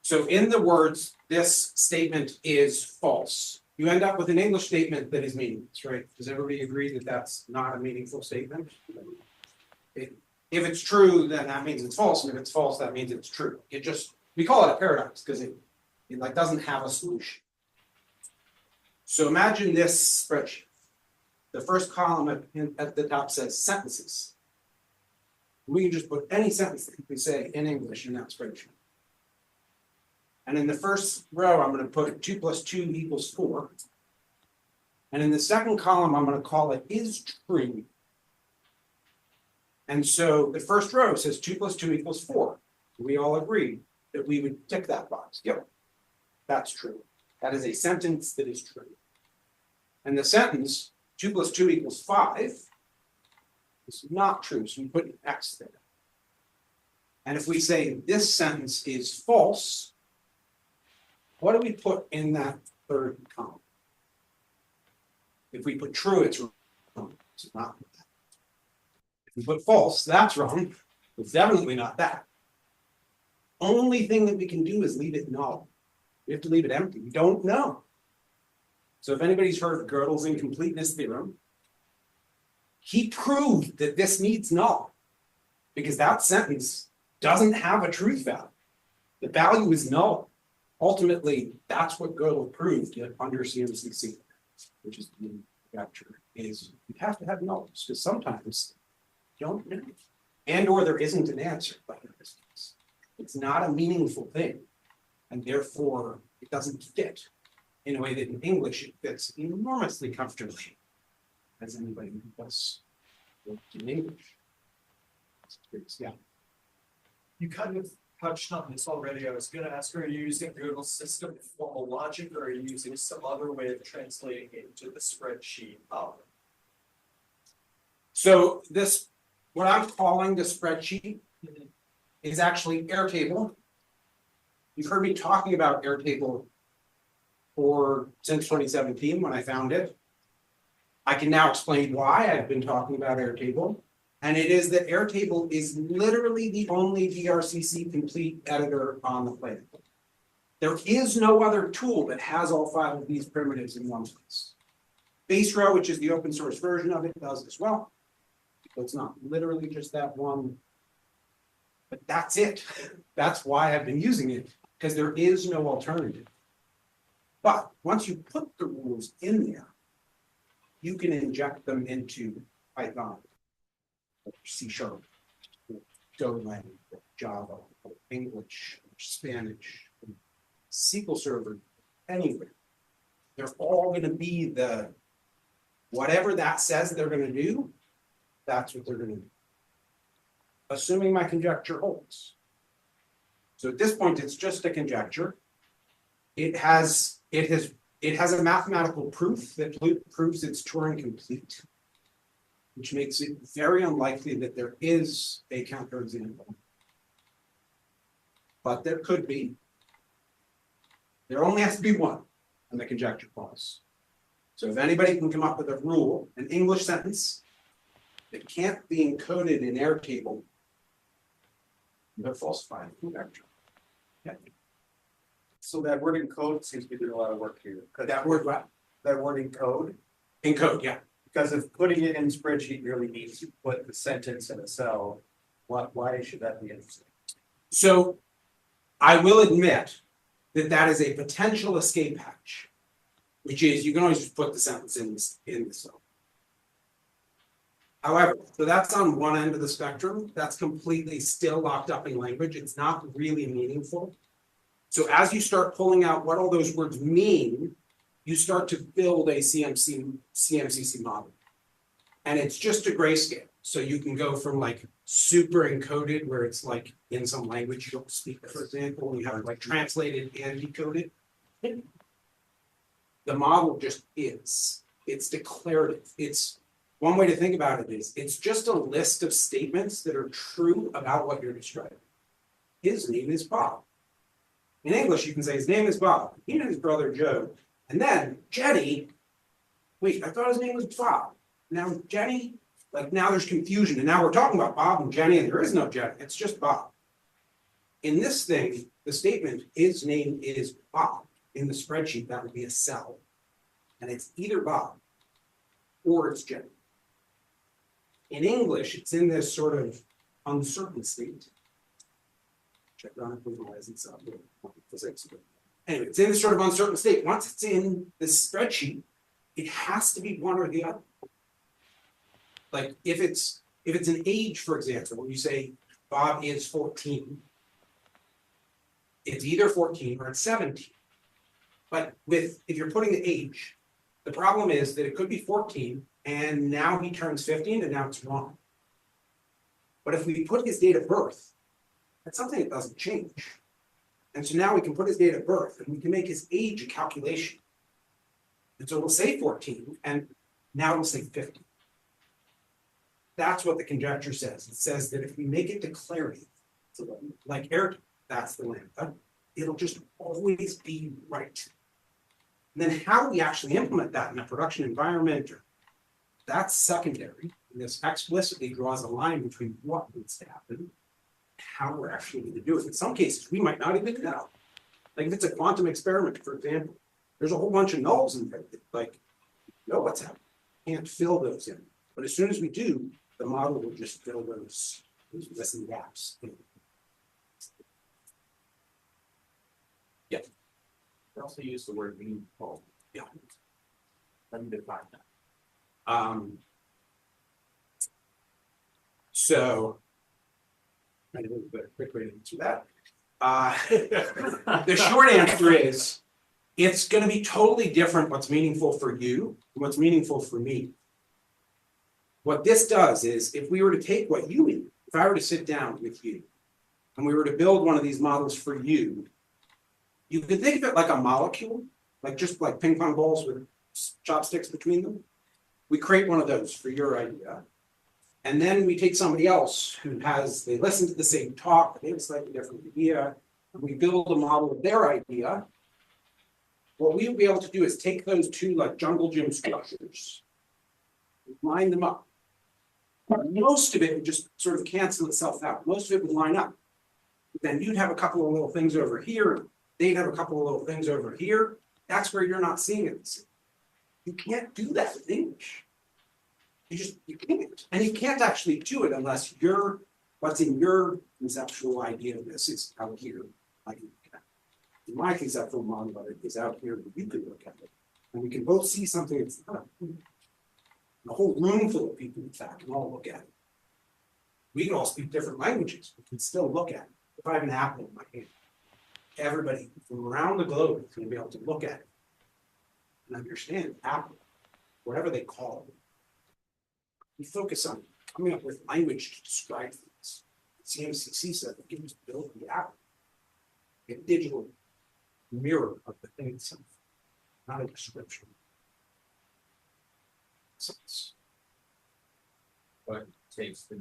So in the words, this statement is false. You end up with an English statement that is meaningless, right? Does everybody agree that that's not a meaningful statement? If it's true, then that means it's false, and if it's false, that means it's true. It just, we call it a paradox because it like doesn't have a solution. So imagine this spreadsheet. The first column at the top says sentences. We can just put any sentence that we say in English in that spreadsheet. And in the first row, I'm going to put 2 + 2 = 4. And in the second column, I'm going to call it is true. And so the first row says 2 + 2 = 4. We all agree that we would tick that box. Yep, that's true. That is a sentence that is true. And the sentence 2 + 2 = 5 is not true. So we put an X there. And if we say this sentence is false, what do we put in that third column? If we put true, it's wrong. It's not that. If we put false, that's wrong. It's definitely not that. Only thing that we can do is leave it null. We have to leave it empty. We don't know. So if anybody's heard of Gödel's incompleteness theorem, he proved that this needs null because that sentence doesn't have a truth value. The value is null. Ultimately, that's what Gödel proved under CMCC, which is the conjecture, is you have to have nulls because sometimes you don't know. And or there isn't an answer, like in this case. It's not a meaningful thing, and therefore it doesn't fit in a way that in English it fits enormously comfortably, as anybody who does work in English. Yeah. You kind of touched on this already. I was going to ask, are you using Google's system of formal logic, or are you using some other way of translating it into the spreadsheet? So this, what I'm calling the spreadsheet is actually Airtable. You've heard me talking about Airtable since 2017 when I found it. I can now explain why I've been talking about Airtable. And it is that Airtable is literally the only VRCC complete editor on the planet. There is no other tool that has all 5 of these primitives in one place. Baserow, which is the open source version of it, does as well. So it's not literally just that one. But that's it. That's why I've been using it, because there is no alternative. But once you put the rules in there, you can inject them into Python, or C#, or Golang, or Java, or English, or Spanish, or SQL Server, anywhere. They're all going to be whatever that says they're going to do, that's what they're going to do. Assuming my conjecture holds. So at this point, it's just a conjecture. It has a mathematical proof that proves it's Turing complete, which makes it very unlikely that there is a counterexample. But there could be. There only has to be one on the conjecture clause. So if anybody can come up with a rule, an English sentence that can't be encoded in Airtable, they're falsifying conjecture. Yeah. So that word encode seems to be doing a lot of work here. That word what? That word encode, Encode, yeah. because if putting it in spreadsheet really means you put the sentence in a cell, why should that be interesting? So I will admit that is a potential escape hatch, which is you can always just put the sentence in the cell. However, so that's on one end of the spectrum. That's completely still locked up in language. It's not really meaningful. So as you start pulling out what all those words mean, you start to build a CMCC model. And it's just a grayscale. So you can go from like super encoded, where it's like in some language you don't speak, for example, and you have it like translated and decoded. The model just is. It's declarative. It's one way to think about it is it's just a list of statements that are true about what you're describing. His name is Bob. In English, you can say his name is Bob. He and his brother Joe. And then Jenny, wait, I thought his name was Bob. Now Jenny, like now there's confusion. And now we're talking about Bob and Jenny, and there is no Jenny. It's just Bob. In this thing, the statement, his name is Bob. In the spreadsheet, that would be a cell. And it's either Bob or it's Jenny. In English, it's in this sort of uncertain state. Check on it, visualize it, so physics. Anyway, it's in this sort of uncertain state. Once it's in this spreadsheet, it has to be one or the other. Like if it's an age, for example, when you say Bob is 14, it's either 14 or it's 17. But if you're putting the age, the problem is that it could be 14 and now he turns 15 and now it's wrong. But if we put his date of birth, that's something that doesn't change. And so now we can put his date of birth and we can make his age a calculation. And so it'll say 14 and now it'll say 15. That's what the conjecture says. It says that if we make it declarative, so like Eric, that's the lambda, it'll just always be right. And then how do we actually implement that in a production environment? That's secondary. And this explicitly draws a line between what needs to happen and how we're actually going to do it. In some cases, we might not even know. Like if it's a quantum experiment, for example, there's a whole bunch of nulls in there that like, know what's happening. Can't fill those in. But as soon as we do, the model will just fill those missing gaps. Yeah. We also use the word meaningful. Yeah. Let me define that. So I need a little bit of quick way to answer that. The short answer is it's going to be totally different what's meaningful for you and what's meaningful for me. What this does is if we were to take what you mean, if I were to sit down with you and we were to build one of these models for you, you could think of it like a molecule, like just like ping pong balls with chopsticks between them. We create one of those for your idea. And then we take somebody else who they listen to the same talk, they have a slightly different idea, and we build a model of their idea. What we would be able to do is take those two like jungle gym structures, line them up. Most of it would just sort of cancel itself out. Most of it would line up. Then you'd have a couple of little things over here. They'd have a couple of little things over here. That's where you're not seeing it. You can't do that in English. You can't. And you can't actually do it unless what's in your conceptual idea of this is out here. Like in my conceptual model of it is out here, but you can look at it. And we can both see something that's not. A whole room full of people, in fact, can all look at it. We can all speak different languages. We can still look at it. If I have an apple in my hand, everybody from around the globe is going to be able to look at it and understand apple, whatever they call it. We focus on coming up with language to describe things. CMCC said we can just build the apple, a digital mirror of the thing itself, not a description. What takes the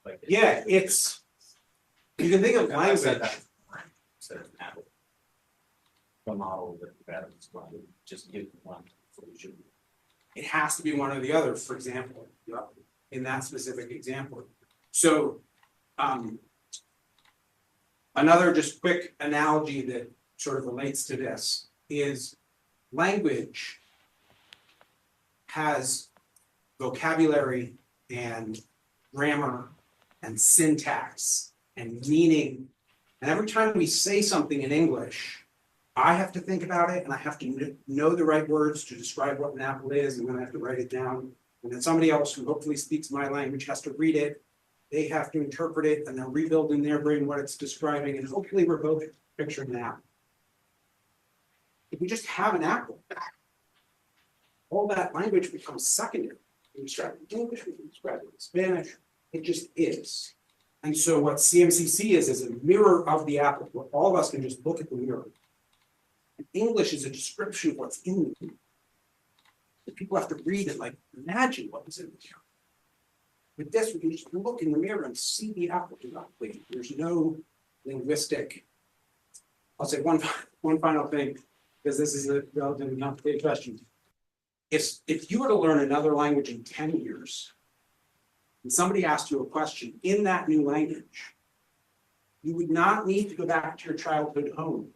like Yeah, it's you can think of I said language. that instead of apple. The model that you had was one, just give one solution. It has to be one or the other, for example, in that specific example. So another just quick analogy that sort of relates to this is language has vocabulary and grammar and syntax and meaning And every time we say something in English, I have to think about it and I have to know the right words to describe what an apple is, and then I have to write it down. And then somebody else who hopefully speaks my language has to read it. They have to interpret it and they'll rebuild in their brain what it's describing, and hopefully we're both picturing an apple. If we just have an apple, all that language becomes secondary. We describe it in English, we can describe it in Spanish, it just is. And so what CMCC is a mirror of the apple, where all of us can just look at the mirror. And English is a description of what's in the mirror. And people have to read and like imagine what is in the mirror. With this, we can just look in the mirror and see the apple directly. There's no linguistic. I'll say one final thing, because this is a relatively complicated question. If you were to learn another language in 10 years, and somebody asked you a question in that new language, you would not need to go back to your childhood home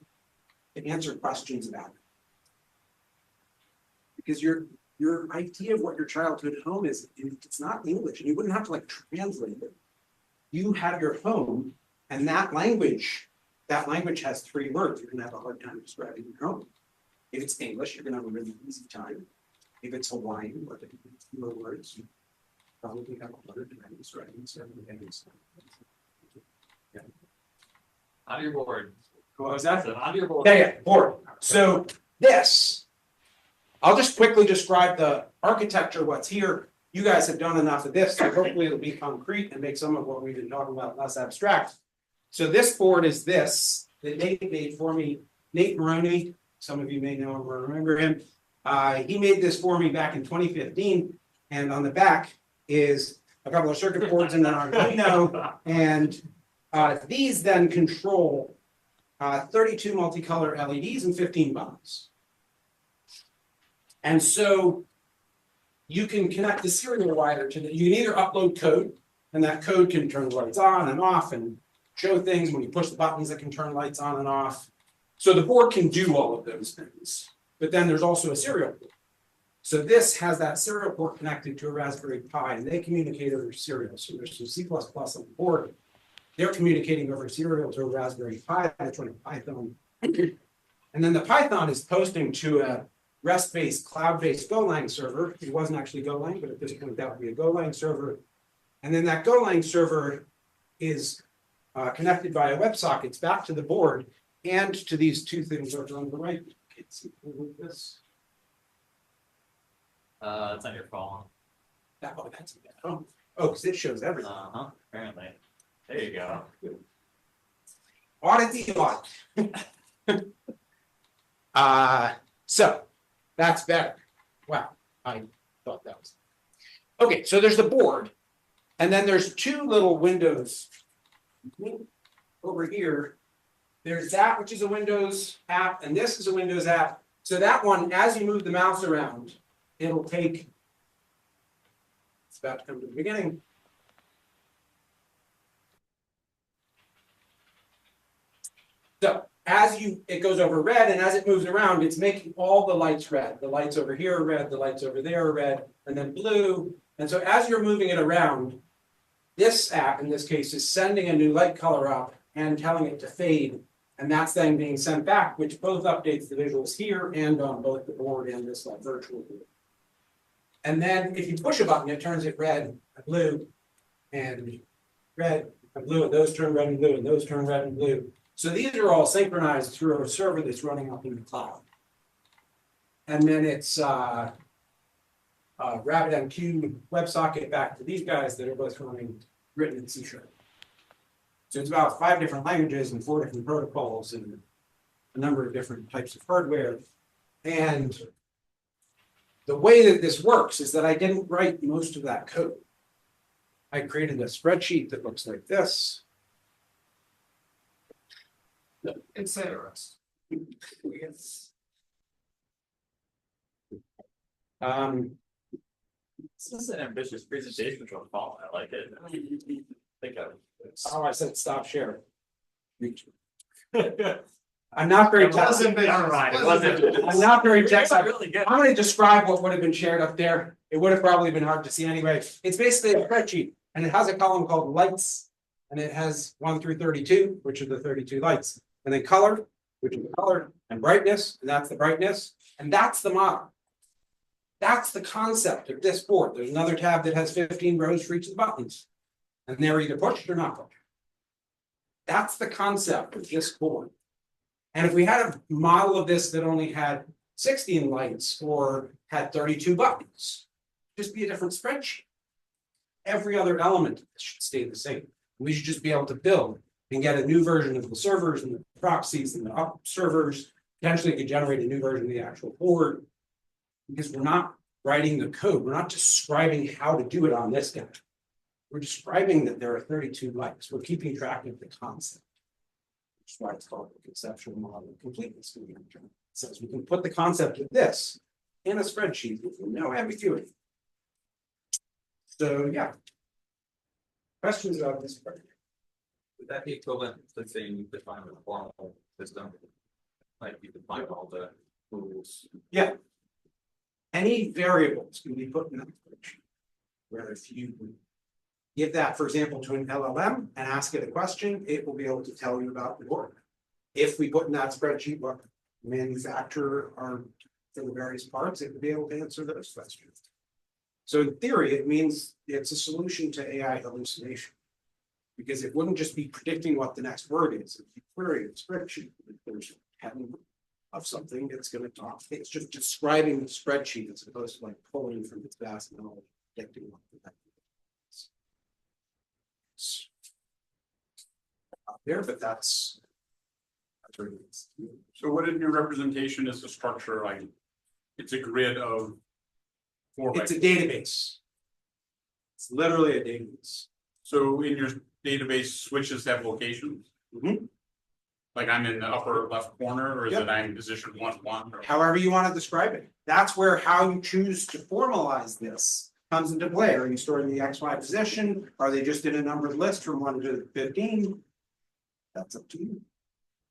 to answer questions about it. Because your idea of what your childhood home is, it's not English, and you wouldn't have to like translate it. You have your home, and that language has 3 words. You're gonna have a hard time describing your home. If it's English, you're gonna have a really easy time. If it's Hawaiian, or fewer words, you probably have a harder time describing certain things. Yeah. On your board. What was that? On your board. Yeah, board. So this, I'll just quickly describe the architecture, what's here. You guys have done enough of this, so hopefully it'll be concrete and make some of what we've been talking about less abstract. So this board is this that Nate made for me. Nate Maroney, some of you may know him or remember him. He made this for me back in 2015, and on the back is a couple of circuit boards and an Arduino, and these then control 32 multicolor LEDs and 15 buttons. And so you can connect the serial wire to you can either upload code, and that code can turn the lights on and off and show things. When you push the buttons, it can turn lights on and off. So the board can do all of those things. But then there's also a serial port. So this has that serial port connected to a Raspberry Pi, and they communicate over serial. So there's some C++ on the board. They're communicating over serial to a Raspberry Pi that's running Python. And then the Python is posting to a REST-based, cloud-based Golang server. It wasn't actually Golang, but at this point that would be a Golang server. And then that Golang server is connected via WebSockets back to the board and to these 2 things over on the right. This. It's on your phone. Oh, that's bad. Oh, because it shows everything. Apparently. There you go. Audit the audit. So that's better. Wow, I thought that was. Okay, so there's the board, and then there's 2 little windows over here. There's that, which is a Windows app, and this is a Windows app. So that one, as you move the mouse around, it'll take, it's about to come to the beginning. So as it goes over red, and as it moves around, it's making all the lights red. The lights over here are red, the lights over there are red, and then blue. And so as you're moving it around, this app, in this case, is sending a new light color up and telling it to fade. And that's then being sent back, which both updates the visuals here and on both the board and this virtual board. And then if you push a button, it turns it red and blue and red and blue, and those turn red and blue, and those turn red and blue. So these are all synchronized through a server that's running up in the cloud. And then it's RabbitMQ WebSocket back to these guys that are both running written in C#. So it's about 5 different languages and 4 different protocols and a number of different types of hardware. And the way that this works is that I didn't write most of that code. I created a spreadsheet that looks like this. It's interesting. Yes. This is an ambitious presentation for a phone. I like it. Oh, I said stop sharing. I'm not very Never mind, it wasn't. I'm not very tech savvy. Really good. I'm going to describe what would have been shared up there. It would have probably been hard to see anyway. It's basically a spreadsheet, and it has a column called lights and it has 1 through 32, which are the 32 lights, and then color, which is the color, and brightness, and that's the brightness, and that's the model. That's the concept of this board. There's another tab that has 15 rows for each of the buttons, and they're either pushed or not pushed. That's the concept of this board. And if we had a model of this that only had 16 lights or had 32 buttons, just be a different spreadsheet. Every other element of this should stay the same. We should just be able to build and get a new version of the servers and the proxies and the up servers. Potentially could generate a new version of the actual board. Because we're not writing the code, we're not describing how to do it on this guy. We're describing that there are 32 lights. We're keeping track of the concept. Which is why it's called the conceptual model of completeness. It says we can put the concept of this in a spreadsheet with no ambiguity. So yeah. Questions about this part? Would that be equivalent to saying you define a formal system? Like you define all the rules? Yeah. Any variables can be put in that spreadsheet. Where if you give that, for example, to an LLM and ask it a question, it will be able to tell you about the board. If we put in that spreadsheet what manufacturer are for the various parts, it will be able to answer those questions. So in theory, it means it's a solution to AI hallucination. Because it wouldn't just be predicting what the next word is. If you query a spreadsheet, there's 10 of something that's going to talk. It's just describing the spreadsheet as opposed to like pulling from its vast knowledge, predicting what the next is. Out there, but that's where it is. So what in your representation is the structure like? It's a grid of 4 by It's a database. It's literally a database. So in your database, switches have locations? Mhm. Like I'm in the upper left corner, or is Yep. it I'm in position 1, or? However you want to describe it. That's where how you choose to formalize this comes into play. Are you storing the XY position? Are they just in a numbered list from 1 to 15? That's up to you.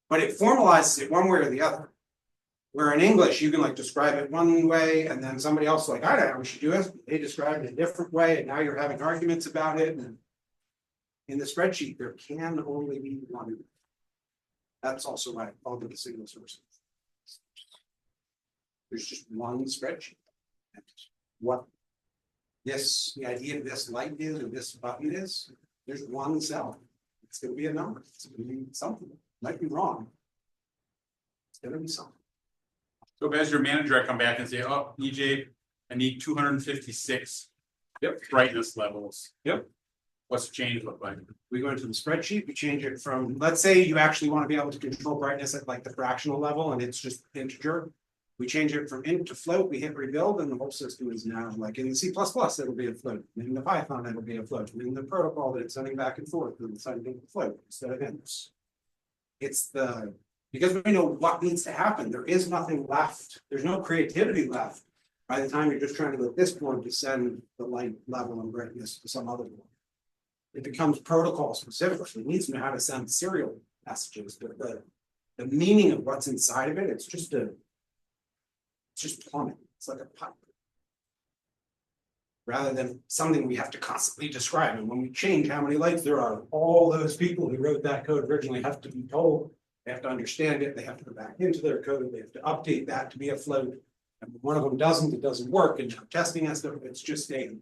But it formalizes it one way or the other. Where in English, you can like describe it one way, and then somebody else like, I don't know how we should do this. They describe it a different way, and now you're having arguments about it. And in the spreadsheet, there can only be one. That's also why I called it a single source. There's just one spreadsheet. And what this, the idea of this light is, or this button is, there's one cell. It's going to be a number. It's going to be something. Might be wrong. It's going to be something. So as your manager, I come back and say, oh, EJ, I need 256 brightness levels. Yep. What's change look like? We go into the spreadsheet, we change it from, let's say you actually want to be able to control brightness at like the fractional level and it's just integer. We change it from int to float, we hit rebuild, and the whole system is now like in C++, it'll be a float. In the Python, it'll be a float. In the protocol that it's sending back and forth, it'll send a float instead of ints. It's the, because we know what needs to happen, there is nothing left. There's no creativity left by the time you're just trying to get this board to send the light level and brightness to some other board. It becomes protocol specific. It needs to know how to send serial messages, but the meaning of what's inside of it, it's just plumbing. It's like a pipe. Rather than something we have to constantly describe. And when we change how many lights there are, all those people who wrote that code originally have to be told, they have to understand it, they have to go back into their code, they have to update that to be a float. And when one of them doesn't, it doesn't work. And testing and stuff, it's just a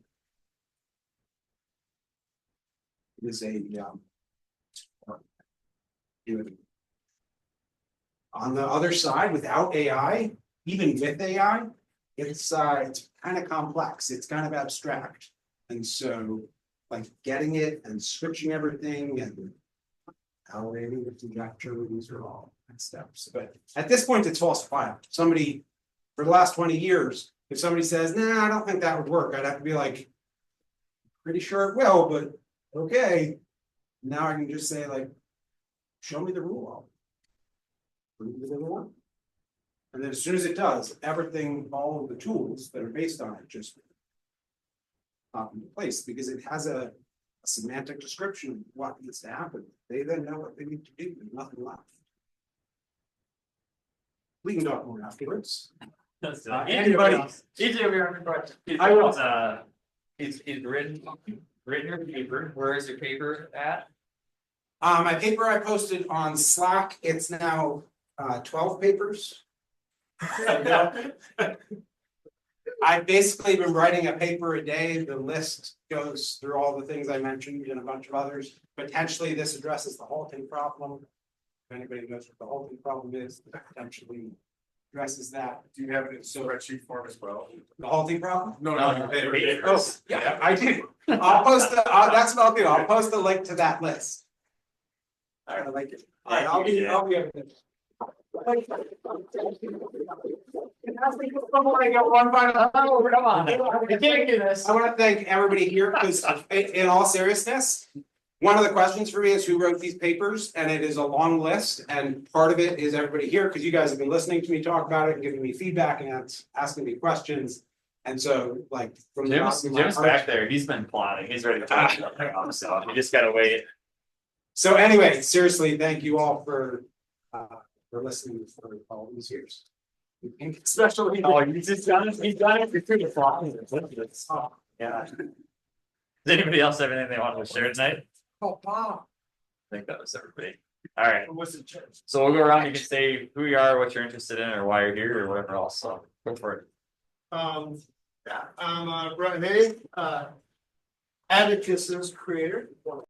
on the other side, without AI, even with AI, it's kind of complex. It's kind of abstract, and so like getting it and switching everything and validating the trajectory, these are all steps. But at this point, it's falsifiable. Somebody for the last 20 years, if somebody says, "Nah, I don't think that would work," I'd have to be like, "Pretty sure it will, but." Okay, now I can just say like, show me the rule. Prove the rule. And then as soon as it does, everything, all of the tools that are based on it just pop into place because it has a semantic description of what needs to happen. They then know what they need to do. There's nothing left. We can talk more afterwards. Anybody? EJ, we are. I will. It's written your paper. Where is your paper at? My paper I posted on Slack, it's now 12 papers. I've basically been writing a paper a day. The list goes through all the things I mentioned and a bunch of others. Potentially, this addresses the halting problem. If anybody knows what the halting problem is, it potentially addresses that. Do you have it in spreadsheet form as well? The halting problem? No, No, Oh, yeah, I do. I'll post the, that's what I'll do. I'll post a link to that list. I like it. All right, I'll be over there. Come on. You can't do this. I want to thank everybody here because in all seriousness, one of the questions for me is who wrote these papers, and it is a long list, and part of it is everybody here because you guys have been listening to me talk about it and giving me feedback and asking me questions. And so, like, from the bottom of my Jim's heart- back there. He's been plotting. He's ready to talk. So you just gotta wait. So anyway, seriously, thank you all for listening for all these years. Especially. Oh, he's done it. He's done it through the plot. Yeah. Does anybody else have anything they want to share tonight? Oh, wow. I think that was everybody. All right. Was it? So we'll go around. You can say who you are, what you're interested in, or why you're here, or whatever else. So go for it. Yeah, I'm Brian Hay, Atticus's creator, one